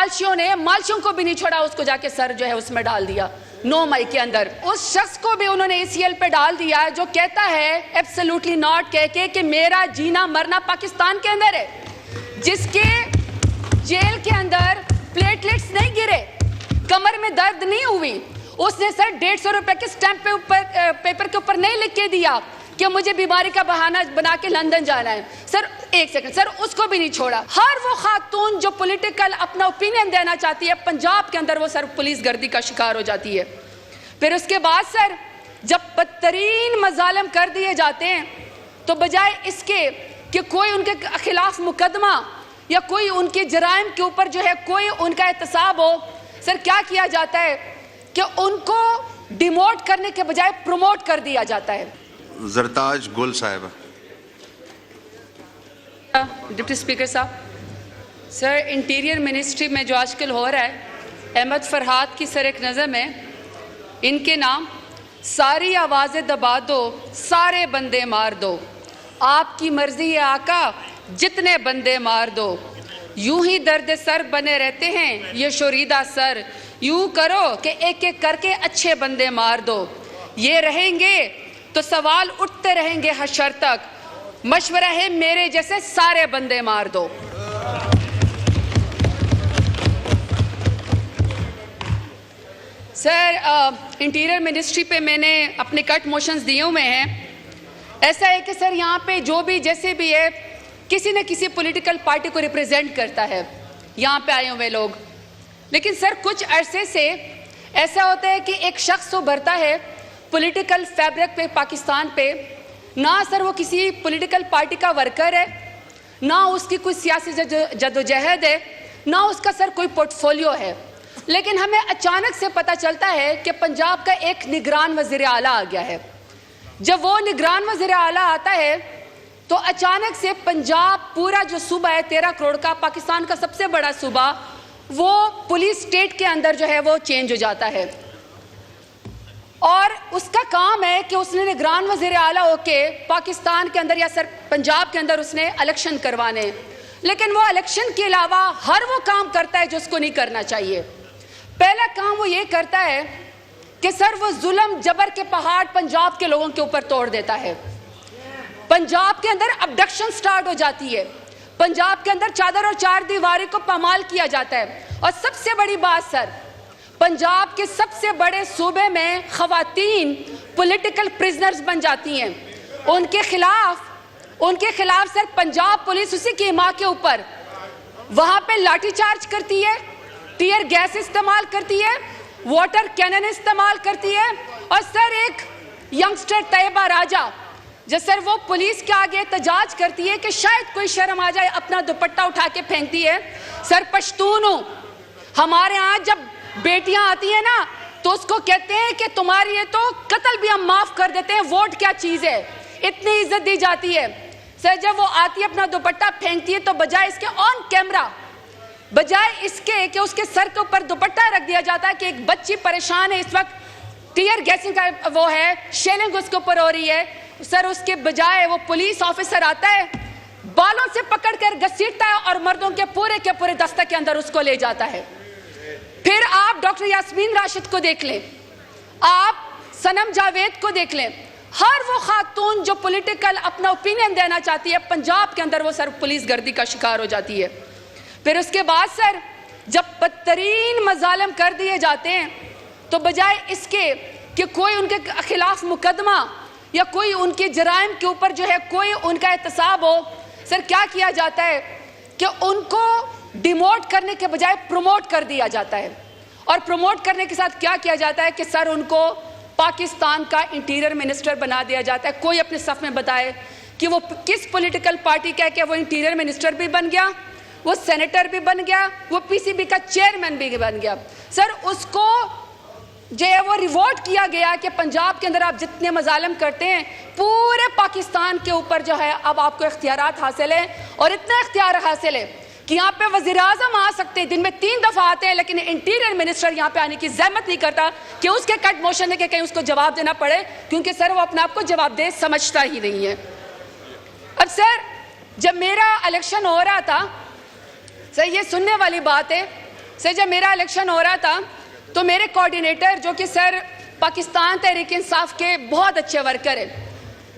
मालशियों को भी नहीं छोड़ा, उसको जाके सर जो है उसमें डाल दिया 9 मई के अंदर। उस शख्स को भी उन्होंने ACL पे डाल दिया जो कहता है एब्सोल्युटली नॉट कह के कि मेरा जीना मरना पाकिस्तान के अंदर है, जिसके जेल के अंदर प्लेटलेट्स नहीं गिरे, कमर में दर्द नहीं हुई, उसने सर 150 रुपए के स्टैंप पेपर के ऊपर नहीं लिख के दिया कि मुझे बीमारी का बहाना बना के लंदन जाना है। सर एक सेकंड, सर उसको भी नहीं छोड़ा। हर वो खातून जो पॉलिटिकल अपना ओपिनियन देना चाहती है पंजाब के अंदर, वो सर पुलिस गर्दी का शिकार हो जाती है। फिर उसके बाद सर जब बदतरीन मजालिम कर दिए जाते हैं तो बजाय इसके कि कोई उनके खिलाफ मुकदमा या कोई उनके जराइम के ऊपर जो है कोई उनका एहतसाब हो, सर क्या किया जाता है कि उनको डिमोट करने के बजाय प्रमोट कर दिया जाता है। जरताज गुल साहिबा। डिप्टी स्पीकर साहब, सर इंटीरियर मिनिस्ट्री में जो आजकल हो रहा है, अहमद फरहाद की सर एक नज़र में इनके नाम सारी आवाज़ें दबा दो, सारे बंदे मार दो, आपकी मर्जी है आका, जितने बंदे मार दो, यूं ही दर्द सर बने रहते हैं ये शोरीदा सर, यूं करो कि एक एक करके अच्छे बंदे मार दो, ये रहेंगे तो सवाल उठते रहेंगे हशर तक, मशवरा है मेरे जैसे सारे बंदे मार दो। सर इंटीरियर मिनिस्ट्री पे मैंने अपने कट मोशंस दिए हुए हैं। ऐसा है कि सर यहाँ पे जो भी जैसे भी है किसी न किसी पॉलिटिकल पार्टी को रिप्रेजेंट करता है यहाँ पे आए हुए लोग, लेकिन सर कुछ अरसे से ऐसा होता है कि एक शख्स उभरता है पॉलिटिकल फैब्रिक पे पाकिस्तान पे, ना सर वो किसी पॉलिटिकल पार्टी का वर्कर है, ना उसकी कोई सियासी जदोजहद है, ना उसका सर कोई पोर्टफोलियो है, लेकिन हमें अचानक से पता चलता है कि पंजाब का एक निगरान वज़ीर आला आ गया है। जब वो निगरान वज़ीर आला आता है तो अचानक से पंजाब पूरा जो सूबा है 13 करोड़ का, पाकिस्तान का सबसे बड़ा सूबा, वो पुलिस स्टेट के अंदर जो है वो चेंज हो जाता है। और उसका काम है कि उसने निगरान वज़ीर आला होके पाकिस्तान के अंदर या सर पंजाब के अंदर उसने इलेक्शन करवाने, लेकिन वो इलेक्शन के अलावा हर वो काम करता है जो उसको नहीं करना चाहिए। पहला काम वो ये करता है कि सर वो जुल्म जबर के पहाड़ पंजाब के लोगों के ऊपर तोड़ देता है। पंजाब के अंदर अबडक्शन स्टार्ट हो जाती है, पंजाब के अंदर चादर और चार दीवारी को पामाल किया जाता है। और सबसे बड़ी बात सर, पंजाब के सबसे बड़े सूबे में खवातीन पॉलिटिकल प्रिजनर्स बन जाती हैं। उनके खिलाफ सर पंजाब पुलिस उसी की माँ के ऊपर वहां पे लाठीचार्ज करती है, टीयर गैस इस्तेमाल करती है, वाटर कैनन इस्तेमाल करती है। और सर एक यंगस्टर तैयबा राजा जो सर वो पुलिस के आगे एहतजाज करती है कि शायद कोई शर्म आ जाए, अपना दुपट्टा उठा के फेंकती है। सर पश्तून हूं, हमारे यहाँ जब बेटियां आती है ना तो उसको कहते हैं कि तुम्हारी ये तो कत्ल भी हम माफ कर देते हैं, वोट क्या चीज है, इतनी इज्जत दी जाती है। सर जब वो आती है अपना दुपट्टा फेंकती है तो बजाय इसके ऑन कैमरा, बजाय इसके कि उसके सर के ऊपर दुपट्टा रख दिया जाता है कि एक बच्ची परेशान है, इस वक्त टीयर गैसिंग का वो है, शेलिंग उसके ऊपर हो रही है, सर उसके बजाय वो पुलिस ऑफिसर आता है, बालों से पकड़कर घसीटता है और मर्दों के पूरे दस्ते के अंदर उसको ले जाता है। फिर आप डॉक्टर यास्मीन राशिद को देख लें, आप सनम जावेद को देख लें, हर वो खातून जो पॉलिटिकल अपना ओपिनियन देना चाहती है पंजाब के अंदर, वो सर पुलिस गर्दी का शिकार हो जाती है। फिर उसके बाद सर जब बदतरीन मजालिम कर दिए जाते हैं तो बजाय इसके कि कोई उनके खिलाफ मुकदमा या कोई उनके जराइम के ऊपर जो है कोई उनका एहतसाब हो, सर क्या किया जाता है कि उनको डिमोट करने के बजाय प्रमोट कर दिया जाता है। और प्रमोट करने के साथ क्या किया जाता है कि सर उनको पाकिस्तान का इंटीरियर मिनिस्टर बना दिया जाता है। कोई अपने सफ में बताए कि वो किस पॉलिटिकल पार्टी का है कि वो इंटीरियर मिनिस्टर भी बन गया, वो सेनेटर भी बन गया, वो पीसीबी का चेयरमैन भी बन गया। सर उसको जो है वो रिवॉर्ड किया गया कि पंजाब के अंदर आप जितने मजालिम करते हैं पूरे पाकिस्तान के ऊपर जो है अब आपको इख्तियारात हासिल है। और इतना इख्तियार हासिल है कि यहाँ पे वज़ीर आज़म आ सकते हैं, दिन में 3 दफा आते हैं, लेकिन इंटीरियर मिनिस्टर यहाँ पे आने की जहमत नहीं करता कि उसके कट मोशन है कि कहीं उसको जवाब देना पड़े, क्योंकि सर वो अपने आप को जवाबदेह समझता ही नहीं है। अब सर जब मेरा इलेक्शन हो रहा था, सर ये सुनने वाली बात है, सर जब मेरा इलेक्शन हो रहा था तो मेरे कोऑर्डिनेटर जो कि सर पाकिस्तान तहरीक इंसाफ के बहुत अच्छे वर्कर हैं,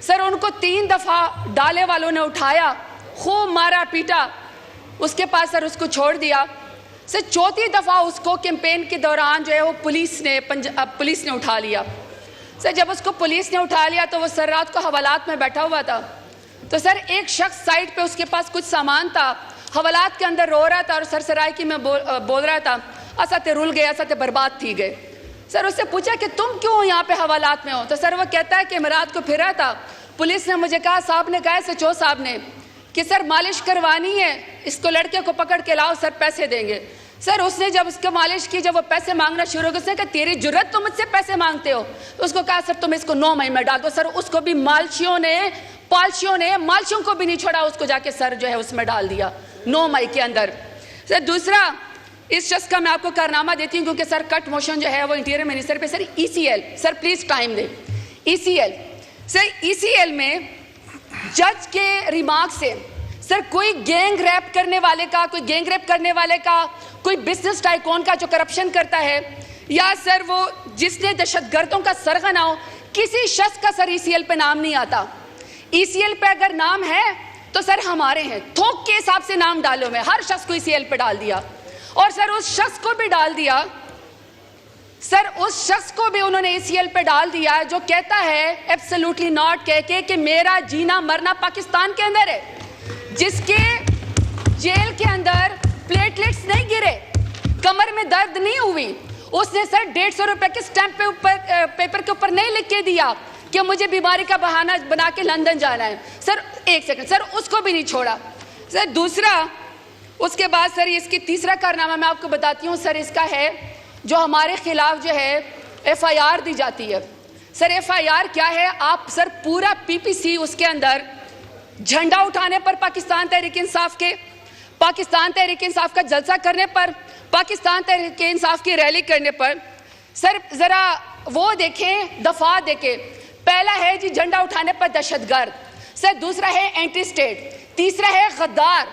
सर उनको 3 दफ़ा डाले वालों ने उठाया, खूब मारा पीटा, उसके पास सर उसको छोड़ दिया। सर 4थी दफ़ा उसको कैंपेन के दौरान जो है वो पुलिस ने उठा लिया। सर जब उसको पुलिस ने उठा लिया तो वो सर रात को हवालात में बैठा हुआ था। तो सर एक शख्स साइड पे उसके पास कुछ सामान था, हवालात के अंदर रो रहा था और सरसराई की में बोल रहा था असते रुल गए, असते बर्बाद थी गए। सर उससे पूछा कि तुम क्यों यहाँ पे हवालात में हो? तो सर वो कहता है कि मैं रात को फिर रहा था, पुलिस ने मुझे कहा, साहब ने कहा सचो साहब ने कि सर मालिश करवानी है, इसको लड़के को पकड़ के लाओ, सर पैसे देंगे। सर उसने जब उसको मालिश की, जब वो पैसे मांगना शुरू हो गया, उसने कहा तेरी जुर्रत तुम मुझसे पैसे मांगते हो? तो उसको कहा सर तुम इसको 9 महीने में डाल दो। सर उसको भी मालशियों को भी नहीं छोड़ा, उसको जाके सर जो है उसमें डाल दिया 9 मई के अंदर। सर दूसरा, इस शख्स का मैं आपको कारनामा देती हूँ क्योंकि सर कट मोशन जो है वो इंटीरियर मिनिस्टर पे, sir ECL, sir please time they, ECL, sir ECL में जज के रिमार्क से सर कोई गैंग रेप करने वाले का, कोई बिजनेस टाइकॉन का जो करप्शन करता है, या सर वो जिसने दहशतगर्दों का सरगना हो, किसी शख्स का सर ECL पे नाम नहीं आता। ECL पे अगर नाम है तो सर हमारे हैं, थोक के हिसाब से नाम डालो, में हर शख्स को ECL पे डाल दिया। और सर उस शख्स को भी डाल दिया, सर उस शख्स को भी उन्होंने ECL पे डाल दिया जो कहता है एब्सोल्युटली नॉट कह के कि मेरा जीना मरना पाकिस्तान के अंदर है, जिसके जेल के अंदर प्लेटलेट्स नहीं गिरे, कमर में दर्द नहीं हुई, उसने सर 150 रुपए के स्टैंप पेपर के ऊपर नहीं लिख के दिया कि मुझे बीमारी का बहाना बना के लंदन जाना है। सर एक सेकंड, सर उसको भी नहीं छोड़ा। सर दूसरा, उसके बाद सर इसकी तीसरा कारनामा मैं आपको बताती हूँ सर, इसका है जो हमारे खिलाफ जो है FIR दी जाती है। सर FIR क्या है? आप सर पूरा PPC उसके अंदर झंडा उठाने पर पाकिस्तान तहरीक इंसाफ का जलसा करने पर, पाकिस्तान तहरीक इंसाफ की रैली करने पर, सर जरा वो देखें, दफा देखें। पहला है जी झंडा उठाने पर दहशतगर्द, सर दूसरा है एंटी स्टेट, तीसरा है गद्दार,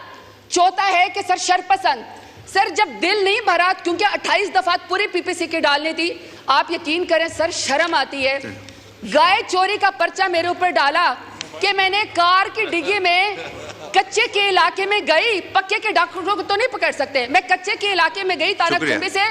चौथा है कि सर शरपसंद। सर जब दिल नहीं भरा, क्योंकि 28 दफात पूरी PPC की डालनी थी, आप यकीन करें सर शर्म आती है। गाय चोरी का पर्चा मेरे ऊपर डाला कि मैंने कार की डिग्गी में कच्चे के इलाके में गई, पक्के के डॉक्टरों को तो नहीं पकड़ सकते, मैं कच्चे के इलाके में गई ताराकुंबी से,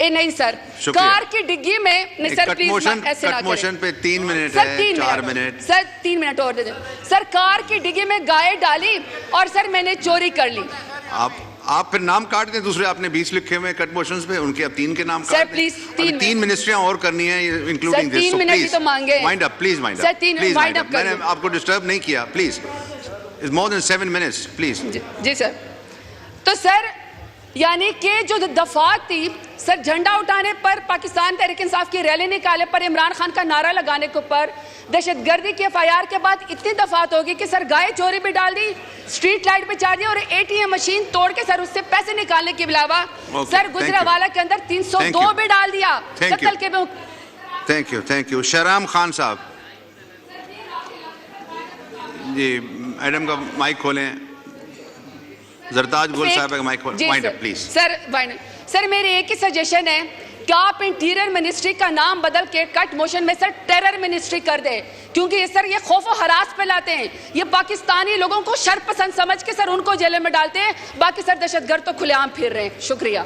नहीं सर कार की डिग्गी में नहीं सर प्लीज ऐसे ना करें। पे 3 मिनट सर है, 3 4 मिनट मिनट सर 3 मिनट और दे दें। सर कार की डिग्गी में गाय डाली और सर मैंने चोरी कर ली। आप फिर नाम काट दें, दूसरे आपने 20 लिखे हुए कट मोशंस पे, उनके अब 3 के नाम काट सर दें। प्लीज 3 मिनिस्ट्रियां और करनी है इंक्लूडिंग दिस, सर 3 मिनट ही तो मांगे। Wind up please, wind sir up 3 please, wind up मैंने आपको डिस्टर्ब नहीं किया, please, it's more than 7 minutes please. जी सर। तो सर यानी कि जो दफात थी सर, झंडा उठाने पर, पाकिस्तान तहरीक इंसाफ की रैली निकाले पर, इमरान खान का नारा लगाने के ऊपर, दहशतगर्दी के FIR के बाद इतनी दफात होगी कि सर गाय चोरी भी डाल दी, स्ट्रीट लाइट पे चार्ज दी और ATM मशीन तोड़ के सर उससे पैसे निकालने के अलावा सर गुजरावाला के अंदर 302 भी डाल दिया कत्ल के। थैंक यू शहराम खान साहब जी, मैडम का माइक खोलें, जरताज गुल साहब का माइक खोलें, वाइंड अप प्लीज। सर मेरी एक ही सजेशन है कि आप इंटीरियर मिनिस्ट्री का नाम बदल के कट मोशन में सर टेरर मिनिस्ट्री कर दे, क्योंकि सर ये खौफ और हरास फैलाते हैं, ये पाकिस्तानी लोगों को शरपसंद समझ के सर उनको जेल में डालते हैं, बाकी सर दहशतगर्द तो खुलेआम फिर रहे हैं। शुक्रिया।